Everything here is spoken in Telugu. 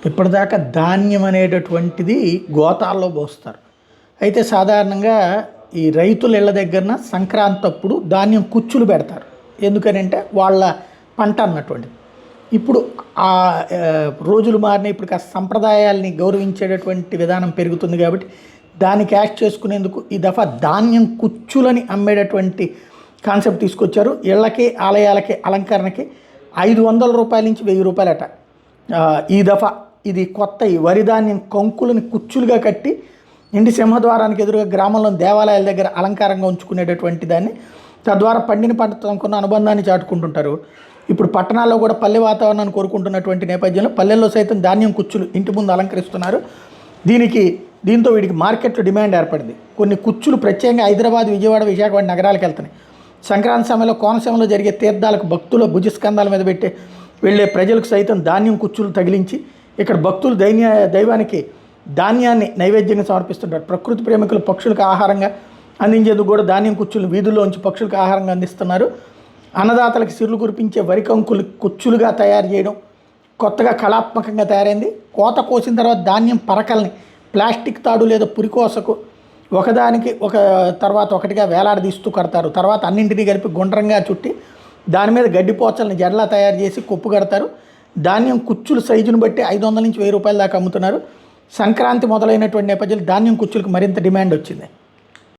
ఇప్పటిదాకా ధాన్యం అనేటటువంటిది గోతాల్లో పోస్తారు. అయితే సాధారణంగా ఈ రైతుల ఇళ్ళ దగ్గరన సంక్రాంతి అప్పుడు ధాన్యం కుచ్చులు పెడతారు. ఎందుకనంటే వాళ్ళ పంట అన్నటువంటిది. ఇప్పుడు ఆ రోజులు మారినాయి. ఇప్పుడు కాస్త సంప్రదాయాల్ని గౌరవించేటటువంటి విధానం పెరుగుతుంది కాబట్టి దాన్ని క్యాష్ చేసుకునేందుకు ఈ దఫా ధాన్యం కుచ్చులని అమ్మేటటువంటి కాన్సెప్ట్ తీసుకొచ్చారు. ఇళ్ళకి ఆలయాలకి అలంకరణకి 500 రూపాయల నుంచి 1000 రూపాయలట. ఈ దఫా ఇది కొత్త ఈ వరి ధాన్యం కంకులని కుచ్చులుగా కట్టి ఇంటి సింహద్వారానికి ఎదురుగా గ్రామంలోని దేవాలయాల దగ్గర అలంకారంగా ఉంచుకునేటటువంటి దాన్ని, తద్వారా పండిన పంటతో అనుకున్న అనుబంధాన్ని చాటుకుంటుంటారు. ఇప్పుడు పట్టణాల్లో కూడా పల్లె వాతావరణాన్ని కోరుకుంటున్నటువంటి నేపథ్యంలో పల్లెల్లో సైతం ధాన్యం కుచ్చులు ఇంటి ముందు అలంకరిస్తున్నారు. దీంతో వీడికి మార్కెట్లో డిమాండ్ ఏర్పడింది. కొన్ని కుచ్చులు ప్రత్యేకంగా హైదరాబాద్, విజయవాడ, విశాఖపట్నం నగరాలకు వెళ్తున్నాయి. సంక్రాంతి సమయంలో కోనసీమలో జరిగే తీర్థాలకు భక్తుల భుజస్కంధాల మీద పెట్టి వెళ్ళే ప్రజలకు సైతం ధాన్యం కుచ్చులు తగిలించి ఇక్కడ భక్తులు దైవానికి ధాన్యాన్ని నైవేద్యంగా సమర్పిస్తుంటారు. ప్రకృతి ప్రేమికులు పక్షులకు ఆహారంగా అందించేందుకు కూడా ధాన్యం కుచ్చులు వీధుల్లోంచి పక్షులకు ఆహారంగా అందిస్తున్నారు. అన్నదాతలకు సిరులు కురిపించే వరి కంకులు కుచ్చులుగా తయారు చేయడం కొత్తగా కళాత్మకంగా తయారైంది. కోత కోసిన తర్వాత ధాన్యం పరకల్ని ప్లాస్టిక్ తాడు లేదా పురికోసకు ఒకదానికి ఒక తర్వాత ఒకటిగా వేలాడదీస్తూ కడతారు. తర్వాత అన్నింటినీ కలిపి గుండ్రంగా చుట్టి దాని మీద గడ్డిపోచల్ని జడలా తయారు చేసి కొప్పు కడతారు. ధాన్యం కుచ్చులు సైజును బట్టి 500 నుంచి 1000 రూపాయల దాకా అమ్ముతున్నారు. సంక్రాంతి మొదలైనటువంటి నేపథ్యంలో ధాన్యం కుచ్చులకు మరింత డిమాండ్ వచ్చింది.